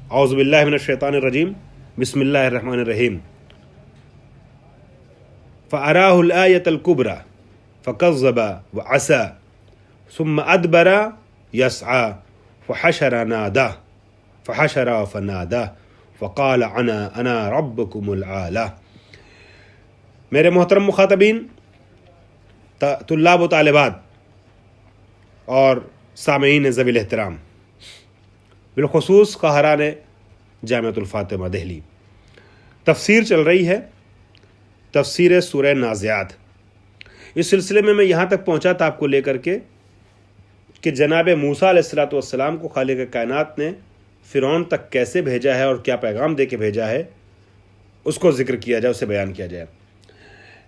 اعوذ باللہ من الشیطان الرجیم بسم اللہ الرحمن الرحیم فأراه الآية الكبرى فكذب وعصى ثم أدبر يسعى فحشر فنادى فقال أنا ربكم الأعلى۔ میرے محترم مخاطبین، طلاب و طالبات اور سامعین ذوی الاحترام، بالخصوص قاہران جامعۃ الفاطمہ دہلی، تفسیر چل رہی ہے، تفسیر سورہ نازعات۔ اس سلسلے میں یہاں تک پہنچا تھا آپ کو لے کر کے کہ جناب موسیٰ علیہ الصلوۃ والسلام کو خالق کائنات نے فرعون تک کیسے بھیجا ہے اور کیا پیغام دے کے بھیجا ہے، اس کو ذکر کیا جائے، اسے بیان کیا جائے۔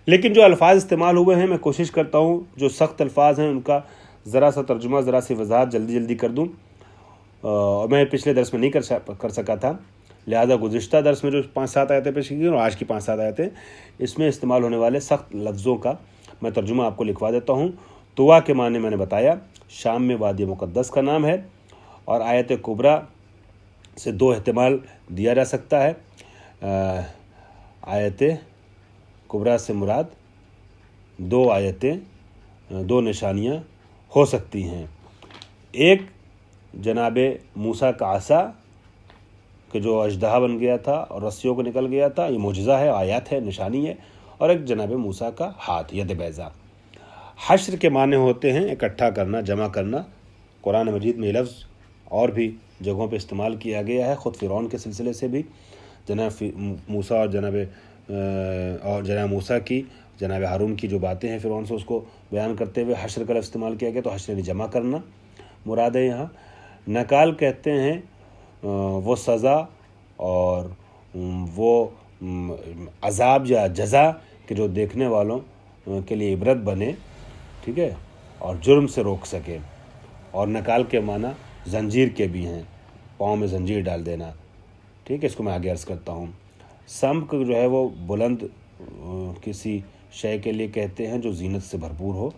لیکن جو الفاظ استعمال ہوئے ہیں، میں کوشش کرتا ہوں جو سخت الفاظ ہیں ان کا ذرا سا ترجمہ، ذرا سی وضاحت جلدی کر دوں، اور میں پچھلے درس میں نہیں کر سکا تھا، لہذا گزشتہ درس میں جو 5-7 آیتیں پیش کی اور آج کی 5-7 آیتیں، اس میں استعمال ہونے والے سخت لفظوں کا میں ترجمہ آپ کو لکھوا دیتا ہوں۔ طوا کے معنی میں نے بتایا، شام میں وادی مقدس کا نام ہے، اور آیت کبریٰ سے 2 احتمال دیا جا سکتا ہے۔ آیت کبریٰ سے مراد 2 آیتیں، 2 نشانیاں ہو سکتی ہیں۔ ایک جناب موسیٰ کا عصا کہ جو اژدہا بن گیا تھا اور رسیوں کو نکل گیا تھا، یہ معجزہ ہے، آیات ہے، نشانی ہے، اور ایک جناب موسیٰ کا ہاتھ، ید بیضا۔ حشر کے معنی ہوتے ہیں اکٹھا کرنا، جمع کرنا۔ قرآن مجید میں یہ لفظ اور بھی جگہوں پہ استعمال کیا گیا ہے، خود فرعون کے سلسلے سے بھی جناب موسیٰ اور جناب موسیٰ کی، جناب ہارون کی جو باتیں ہیں فرعون سے، اس کو بیان کرتے ہوئے حشر کا لفظ استعمال کیا گیا، تو حشر یعنی جمع کرنا مراد ہے یہاں۔ نکال کہتے ہیں وہ سزا اور وہ عذاب یا جزا کہ جو دیکھنے والوں کے لیے عبرت بنے، ٹھیک ہے، اور جرم سے روک سکے۔ اور نکال کے معنی زنجیر کے بھی ہیں، پاؤں میں زنجیر ڈال دینا، ٹھیک ہے، اس کو میں آگے عرض کرتا ہوں۔ سمک جو ہے وہ بلند کسی شے کے لیے کہتے ہیں جو زینت سے بھرپور ہو۔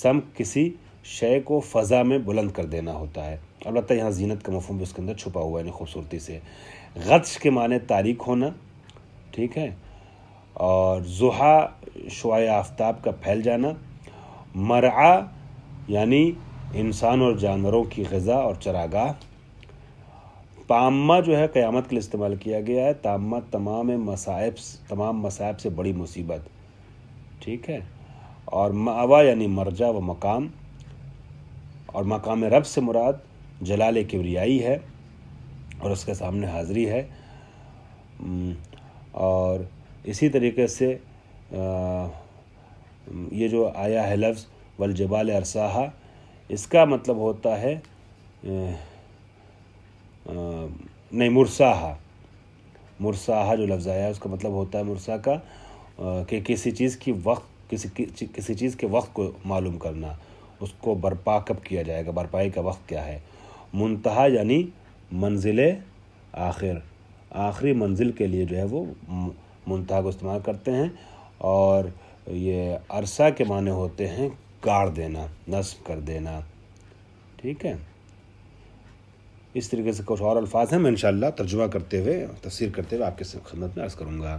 سمک کسی شے کو فضا میں بلند کر دینا ہوتا ہے، البتہ یہاں زینت کا مفہوم بھی اس کے اندر چھپا ہوا ہے، یعنی خوبصورتی سے۔ غطش کے معنی تاریک ہونا، ٹھیک ہے، اور ضحیٰ شعاع آفتاب کا پھیل جانا۔ مرعا یعنی انسان اور جانوروں کی غذا اور چراگاہ۔ طامہ جو ہے قیامت کے لیے استعمال کیا گیا ہے، طامہ تمام مصائب سے بڑی مصیبت، ٹھیک ہے۔ اور مأوا یعنی مرجع و مقام، اور مقام رب سے مراد جلال کبریائی ہے اور اس کے سامنے حاضری ہے۔ اور اسی طریقے سے یہ جو آیا ہے لفظ والجبال ارساہا، اس کا مطلب ہوتا ہے نہیں، مرساہا جو لفظ آیا ہے اس کا مطلب ہوتا ہے مرسا کا کہ کسی چیز کے وقت کو معلوم کرنا، اس کو برپا کب کیا جائے گا، برپائی کا وقت کیا ہے۔ منتہا یعنی منزل آخری منزل کے لیے جو ہے وہ منتہا کو استعمال کرتے ہیں۔ اور یہ عرصہ کے معنی ہوتے ہیں گاڑ دینا، نصب کر دینا، ٹھیک ہے۔ اس طریقے سے کچھ اور الفاظ ہیں، میں انشاءاللہ ترجمہ کرتے ہوئے، تفسیر کرتے ہوئے آپ کے خدمت میں عرض کروں گا۔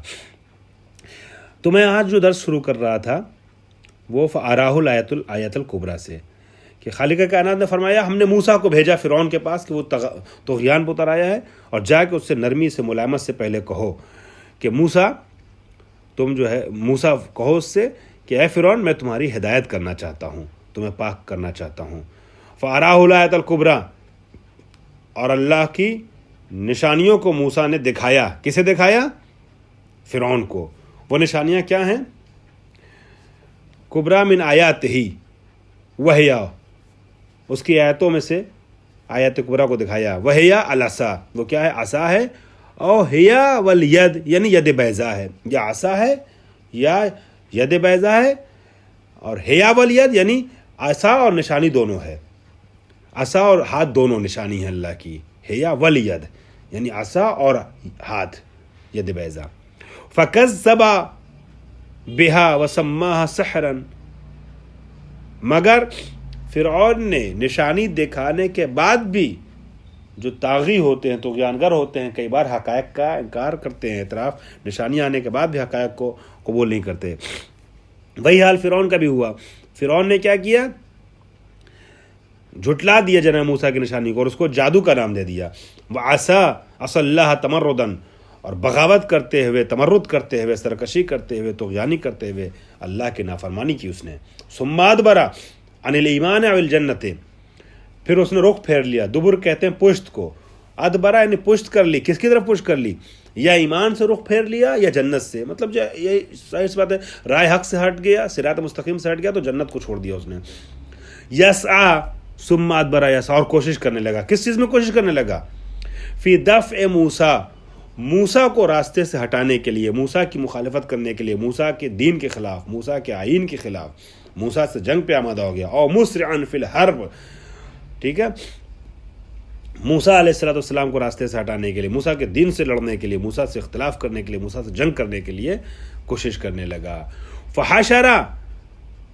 تو میں آج جو درس شروع کر رہا تھا وہ فَأَرَاهُ الْآيَةَ الْكُبْرىٰ سے، کہ خالق کائنات نے فرمایا ہم نے موسیٰ کو بھیجا فرعون کے پاس کہ وہ طغیان پہ اتر آیا ہے، اور جا کے اس سے نرمی سے، ملائمت سے پہلے کہو کہ موسیٰ تم جو ہے، موسیٰ کہو اس سے کہ اے فرعون، میں تمہاری ہدایت کرنا چاہتا ہوں، تمہیں پاک کرنا چاہتا ہوں۔ فَأَرَاهُ الْآيَةَ الْكُبْرىٰ، اور اللہ کی نشانیوں کو موسیٰ نے دکھایا۔ کسے دکھایا؟ فرعون کو۔ وہ نشانیاں کیا ہیں؟ کبریٰ من آیات ہی وہیا، اس کی آیتوں میں سے آیت کبریٰ کو دکھایا۔ وہیا العصا، وہ کیا ہے؟ عصا ہے۔ او ہیا والید یعنی ید بیضا ہے، یا عصا ہے یا ید بیضا ہے، اور ہیا والید یعنی عصا اور نشانی دونوں ہے، عصا اور ہاتھ دونوں نشانی ہے اللہ کی۔ ہیا والید یعنی عصا اور ہاتھ، ید بیضا۔ فکذب بہا وسماها سحرا، مگر فرعون نے نشانی دکھانے کے بعد بھی جو طاغی ہوتے ہیں، طغیانگر ہوتے ہیں، کئی بار حقائق کا انکار کرتے ہیں، اعتراف نشانیاں آنے کے بعد بھی حقائق کو قبول نہیں کرتے۔ وہی حال فرعون کا بھی ہوا۔ فرعون نے کیا کیا؟ جھٹلا دیا جناب موسیٰ کی نشانی کو اور اس کو جادو کا نام دے دیا۔ وَعَصَى اللَّهَ تَمَرُّدًا، اور بغاوت کرتے ہوئے، تمرد کرتے ہوئے، سرکشی کرتے ہوئے، طغیانی کرتے ہوئے اللہ کی نافرمانی کی اس نے۔ ثُمَّ أَدْبَرَ عَنِ الْإِيمَانِ أَوِ الْجَنَّةِ، پھر اس نے رخ پھیر لیا۔ دبر کہتے ہیں پشت کو، ادبرا یعنی پشت کر لی۔ کس کی طرف پشت کر لی؟ یا ایمان سے رخ پھیر لیا یا جنت سے، مطلب جو یہ صحیح بات ہے، رائے حق سے ہٹ گیا، صراط مستقیم سے ہٹ گیا تو جنت کو چھوڑ دیا اس نے۔ یسعی ثم ادبر یسعی، اور کوشش کرنے لگا۔ کس چیز میں کوشش کرنے لگا؟ فی دفع موسیٰ، موسیٰ کو راستے سے ہٹانے کے لیے، موسیٰ کی مخالفت کرنے کے لیے، موسیٰ کے دین کے خلاف، موسیٰ کے آئین کے خلاف، موسیٰ سے جنگ پہ آمادہ ہو گیا۔ اور مسرعا فی الحرب، ٹھیک ہے، موسیٰ علیہ السلام کو راستے سے ہٹانے کے لیے، موسیٰ کے دین سے لڑنے کے لیے، موسیٰ سے اختلاف کرنے کے لیے، موسیٰ سے جنگ کرنے کے لیے کوشش کرنے لگا۔ فحشرا،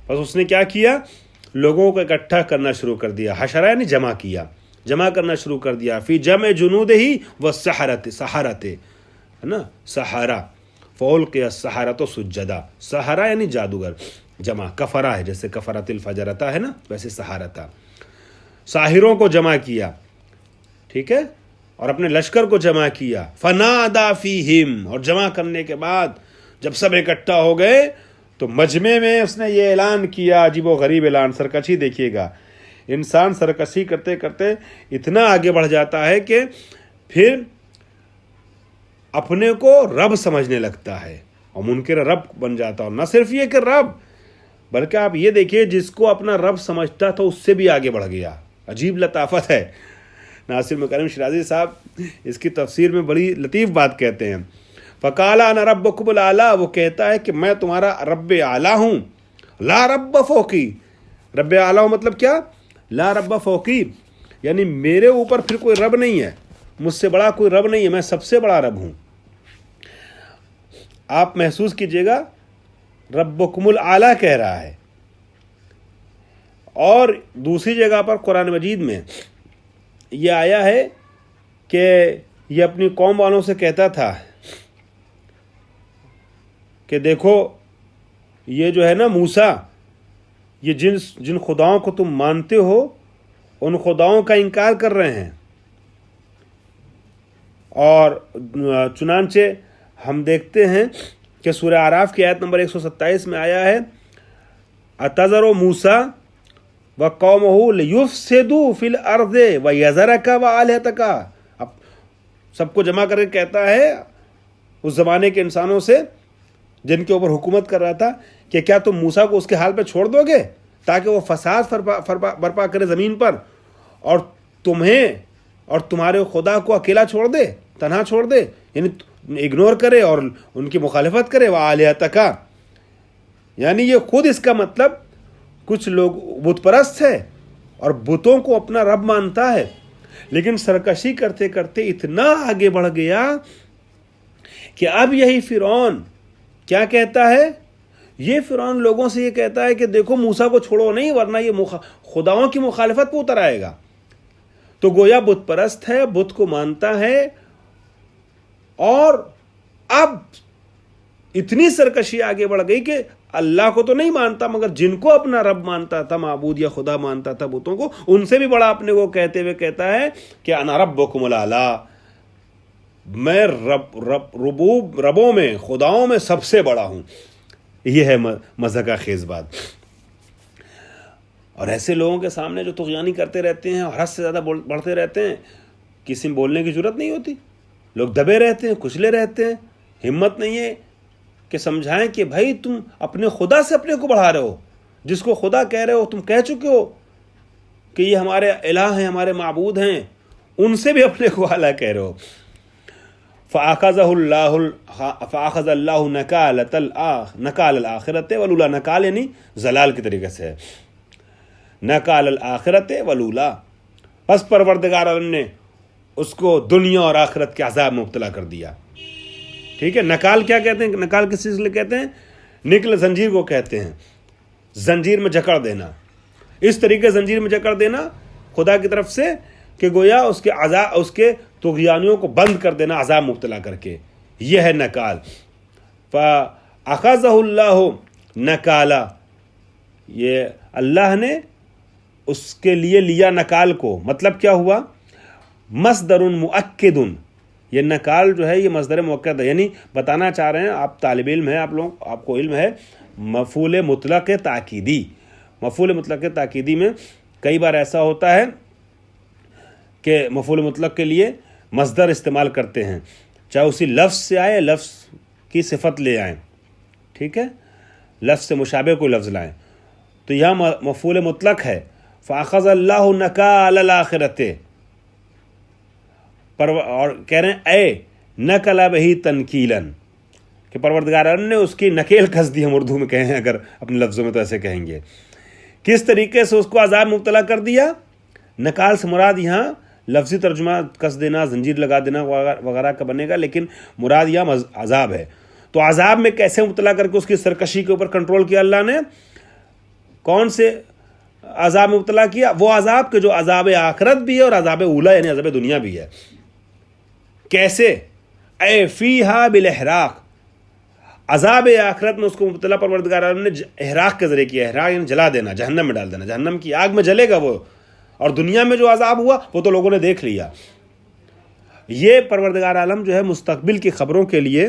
بس اس نے کیا کیا؟ لوگوں کو اکٹھا کرنا شروع کر دیا۔ حشرا یعنی جمع کیا، جمع کرنا شروع کر دیا۔ فی جمع جنودہ والسحرۃ، سحرۃ ہے نا، سحرہ، فألقی السحرۃ سجدا، سحرہ یعنی جادوگر، جمع کفرہ ہے، جیسے کفرۃ الفجرۃ ہے نا، ویسے سحرۃ، ساحروں کو جمع کیا، ٹھیک ہے، اور اپنے لشکر کو جمع کیا۔ فنادی فیہم، اور جمع کرنے کے بعد جب سب اکٹھا ہو گئے تو مجمع میں اس نے یہ اعلان کیا، عجیب و غریب اعلان، سرکشی دیکھیے گا، انسان سرکشی کرتے کرتے اتنا آگے بڑھ جاتا ہے کہ پھر اپنے کو رب سمجھنے لگتا ہے اور منکر رب بن جاتا ہے۔ اور نہ صرف یہ کہ رب، بلکہ آپ یہ دیکھیے جس کو اپنا رب سمجھتا تھا اس سے بھی آگے بڑھ گیا۔ عجیب لطافت ہے۔ ناصر مکرم شیرازی صاحب اس کی تفسیر میں بڑی لطیف بات کہتے ہیں۔ فقال انا ربکم الاعلی، وہ کہتا ہے کہ میں تمہارا رب اعلیٰ ہوں، لا رب فوقی، رب اعلیٰ مطلب کیا؟ لا رب فوقی، یعنی میرے اوپر پھر کوئی رب نہیں ہے، مجھ سے بڑا کوئی رب نہیں ہے، میں سب سے بڑا رب ہوں۔ آپ محسوس کیجئے گا، ربکم الاعلی کہہ رہا ہے، اور دوسری جگہ پر قرآن مجید میں یہ آیا ہے کہ یہ اپنی قوم والوں سے کہتا تھا کہ دیکھو یہ جو ہے نا موسیٰ، یہ جن خداؤں کو تم مانتے ہو ان خداؤں کا انکار کر رہے ہیں۔ اور چنانچہ ہم دیکھتے ہیں کہ سورہ اعراف کی آیت نمبر 127 میں آیا ہے، اتذر موسیٰ وقومہ لیفسدوا فی الارض ویذرک وآلہتک۔ اب سب کو جمع کر کے کہتا ہے اس زمانے کے انسانوں سے جن کے اوپر حکومت کر رہا تھا کہ کیا تم موسیٰ کو اس کے حال پہ چھوڑ دو گے تاکہ وہ فساد برپا کرے زمین پر، اور تمہیں اور تمہارے خدا کو اکیلا چھوڑ دے، تنہا چھوڑ دے، یعنی اگنور کرے اور ان کی مخالفت کرے۔ وآلہتک، یعنی یہ خود اس کا مطلب کچھ لوگ بت پرست ہے اور بتوں کو اپنا رب مانتا ہے، لیکن سرکشی کرتے کرتے اتنا آگے بڑھ گیا کہ اب یہی فرعون کیا کہتا ہے؟ یہ فرعون لوگوں سے یہ کہتا ہے کہ دیکھو موسیٰ کو چھوڑو نہیں ورنہ یہ خداؤں کی مخالفت پہ اتر آئے گا۔ تو گویا بت پرست ہے، بت کو مانتا ہے، اور اب اتنی سرکشی آگے بڑھ گئی کہ اللہ کو تو نہیں مانتا مگر جن کو اپنا رب مانتا تھا، معبود یا خدا مانتا تھا بتوں کو، ان سے بھی بڑا اپنے کو کہتے ہوئے کہتا ہے کہ انا ربکم الاعلی، میں ربوں میں، خداؤں میں سب سے بڑا ہوں۔ یہ ہے مزہ کا خیز بات۔ اور ایسے لوگوں کے سامنے جو طغیانی کرتے رہتے ہیں اور حد سے زیادہ بڑھتے رہتے ہیں، کسی میں بولنے کی ضرورت نہیں ہوتی، لوگ دبے رہتے ہیں، کچلے رہتے ہیں، ہمت نہیں ہے کہ سمجھائیں کہ بھائی تم اپنے خدا سے اپنے کو بڑھا رہے ہو، جس کو خدا کہہ رہے ہو تم کہہ چکے ہو کہ یہ ہمارے الہ ہیں، ہمارے معبود ہیں، ان سے بھی اپنے کو اعلیٰ کہہ رہے ہو۔ فَأَخَذَ اللَّهُ نَكَالَ الْآخِرَةِ وَالْأُولَىٰ، نکال یعنی زلال کی طریقے سے ہے، نَكَالَ الْآخِرَةِ وَالْأُولَىٰ، پس پروردگار عالم نے اس کو دنیا اور آخرت کے عذاب میں مبتلا کر دیا۔ ٹھیک ہے، نکال کیا کہتے ہیں؟ نکال کس چیز لیے کہتے ہیں؟ نکل زنجیر کو کہتے ہیں، زنجیر میں جکڑ دینا، اس طریقے زنجیر میں جکڑ دینا خدا کی طرف سے کہ گویا اس کے عذاب، اس کے طغیانیوں کو بند کر دینا عذاب مبتلا کر کے، یہ ہے نکال۔ فَأَخَذَهُ اللَّهُ نَكَالًا، یہ اللہ نے اس کے لیے لیا نکال کو۔ مطلب کیا ہوا؟ مصدر مؤکد، یہ نکال جو ہے یہ مصدر مؤکد ہے، یعنی بتانا چاہ رہے ہیں، آپ طالب علم ہیں، آپ کو علم ہے مفعول مطلق تاکیدی۔ مفعول مطلق تاکیدی میں کئی بار ایسا ہوتا ہے کہ مفعول مطلق کے لیے مصدر استعمال کرتے ہیں، چاہے اسی لفظ سے آئے، لفظ کی صفت لے آئیں، ٹھیک ہے، لفظ سے مشابہ کوئی لفظ لائیں، تو یہاں مفعول مطلق ہے۔ فَأَخَذَ اللَّهُ نَكَالَ الْآخِرَةِ، اور کہہ رہے ہیں اے نقل بہی تنکیلاً، کہ پروردگار عالم نے اس کی نکیل کس دی، ہم اردو میں کہیں اگر اپنے لفظوں میں تو ایسے کہیں گے۔ کس طریقے سے اس کو عذاب مبتلا کر دیا؟ نکال سے مراد یہاں لفظی ترجمہ کس دینا، زنجیر لگا دینا وغیرہ کا بنے گا، لیکن مراد یہاں عذاب ہے۔ تو عذاب میں کیسے مبتلا کر کے اس کی سرکشی کے اوپر کنٹرول کیا اللہ نے؟ کون سے عذاب مبتلا کیا؟ وہ عذاب کہ جو عذاب آخرت بھی ہے اور عذاب اولا یعنی عذاب دنیا بھی ہے۔ کیسے؟ اے فیہا بالاحراق، عذاب آخرت میں اس کو مبتلا پروردگار عالم نے احراق کے ذریعے کیا۔ احراق یعنی جلا دینا، جہنم میں ڈال دینا، جہنم کی آگ میں جلے گا وہ، اور دنیا میں جو عذاب ہوا وہ تو لوگوں نے دیکھ لیا۔ یہ پروردگار عالم جو ہے مستقبل کی خبروں کے لیے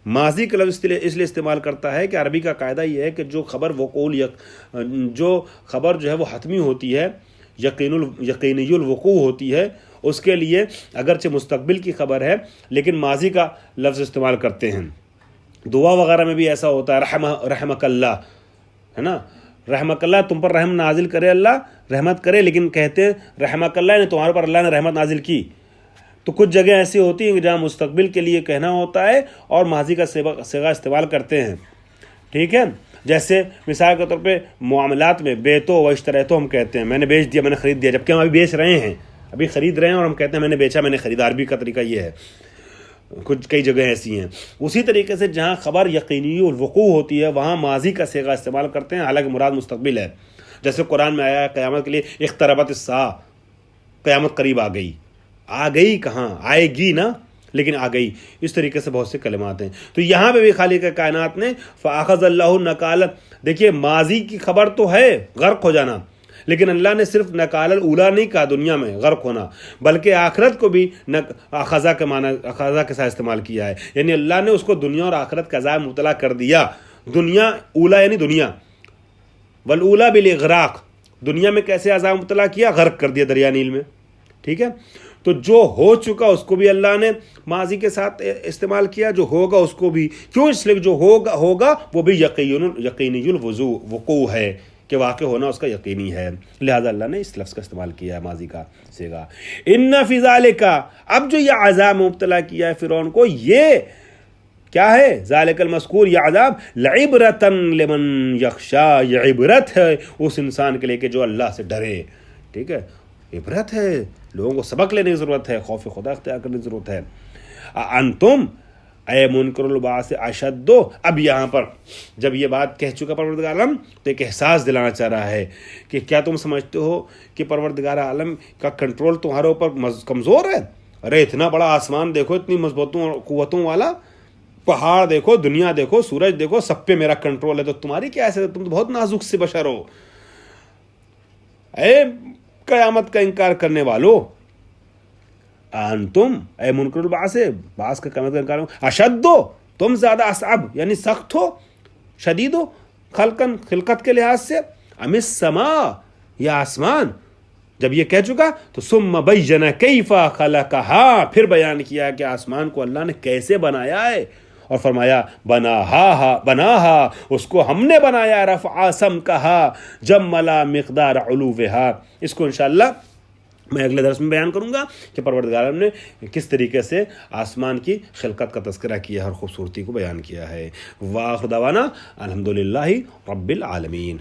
ماضی کا لفظ اس لیے استعمال کرتا ہے کہ عربی کا قاعدہ یہ ہے کہ جو خبر جو خبر جو ہے وہ حتمی ہوتی ہے، یقینی الوقوع ہوتی ہے، اس کے لیے اگرچہ مستقبل کی خبر ہے لیکن ماضی کا لفظ استعمال کرتے ہیں۔ دعا وغیرہ میں بھی ایسا ہوتا ہے، رحمک اللہ، ہے نا، رحمک اللہ، تم پر رحم نازل کرے اللہ، رحمت کرے، لیکن کہتے ہیں رحمک اللہ نے تمہارے پر اللہ نے رحمت نازل کی۔ تو کچھ جگہ ایسی ہوتی ہیں کہ جہاں مستقبل کے لیے کہنا ہوتا ہے اور ماضی کا صیغہ استعمال کرتے ہیں، ٹھیک ہے۔ جیسے مثال کے طور پہ معاملات میں بیتو و اشتریتو ہم کہتے ہیں، میں نے بیچ دیا، میں نے خرید دیا، جبکہ ہم ابھی بیچ رہے ہیں، ابھی خرید رہے ہیں، اور ہم کہتے ہیں میں نے بیچا، میں نے خریدا۔ عربی کا طریقہ یہ ہے، کئی جگہ ایسی ہیں۔ اسی طریقے سے جہاں خبر یقینی الوقوع ہوتی ہے وہاں ماضی کا صیغہ استعمال کرتے ہیں، حالانکہ مراد مستقبل ہے۔ جیسے قرآن میں آیا ہے قیامت کے لیے اقتربت الساعہ، قیامت قریب آ گئی۔ آ گئی کہاں؟ آئے گی نا، لیکن آ گئی۔ اس طریقے سے بہت سے کلمات ہیں۔ تو یہاں پہ بھی خالق کائنات نے فَأَخَذَ اللَّهُ نَكَالًا، دیکھیے ماضی کی خبر تو ہے غرق ہو جانا، لیکن اللہ نے صرف نکال الاولا نہیں کہا دنیا میں غرق ہونا، بلکہ آخرت کو بھی اخذا کے معنی اخذا کے ساتھ استعمال کیا ہے، یعنی اللہ نے اس کو دنیا اور آخرت کا عذاب مبتلا کر دیا۔ دنیا اولا یعنی دنیا، والاولا بالاغراق، دنیا میں کیسے عذاب مبتلا کیا؟ غرق کر دیا دریا نیل میں، ٹھیک ہے۔ تو جو ہو چکا اس کو بھی اللہ نے ماضی کے ساتھ استعمال کیا، جو ہوگا اس کو بھی، کیوں؟ اس لیے جو ہوگا وہ بھی یقینی الوقوع ہے، کہ واقع ہونا اس کا یقینی ہے، لہذا اللہ نے اس لفظ کا استعمال کیا ہے ماضی کا صیغہ۔ ان فی ذالک، اب جو یہ عذاب مبتلا کیا ہے فرعون کو، یہ کیا ہے؟ ذالک المذکور، یہ عذاب لعبرۃ لمن یخشا، یہ عبرت ہے اس انسان کے لیے کہ جو اللہ سے ڈرے، ٹھیک ہے، عبرت ہے، لوگوں کو سبق لینے کی ضرورت ہے، خوف خدا اختیار کرنے کی ضرورت ہے۔ انتم اے منکر البعث اشد، اب یہاں پر جب یہ بات کہہ چکا پروردگار عالم تو ایک احساس دلانا چاہ رہا ہے کہ کیا تم سمجھتے ہو کہ پروردگار عالم کا کنٹرول تمہارے اوپر کمزور ہے؟ ارے اتنا بڑا آسمان دیکھو، اتنی مضبوطوں اور قوتوں والا، پہاڑ دیکھو، دنیا دیکھو، سورج دیکھو، سب پہ میرا کنٹرول ہے، تو تمہاری کیا ایسے؟ تم تو بہت نازک سے بشر ہو۔ اے قیامت کا انکار کرنے والو، انتم اے منکر البعث، بعث کا قیامت کا انکار، اشد، تم زیادہ اصعب یعنی سخت ہو، شدید ہو، خلقت کے لحاظ سے، ام السماء، یا آسمان۔ جب یہ کہہ چکا تو ثم بین کیف خلقہا، پھر بیان کیا کہ آسمان کو اللہ نے کیسے بنایا ہے، اور فرمایا بناہا، اس کو ہم نے بنایا، رفع سمکہا، جملا مقدار علوہا۔ اس کو انشاءاللہ میں اگلے درس میں بیان کروں گا کہ پروردگار عالم نے کس طریقے سے آسمان کی خلقت کا تذکرہ کیا ہے اور خوبصورتی کو بیان کیا ہے۔ وآخر دعوانا الحمدللہ رب العالمین۔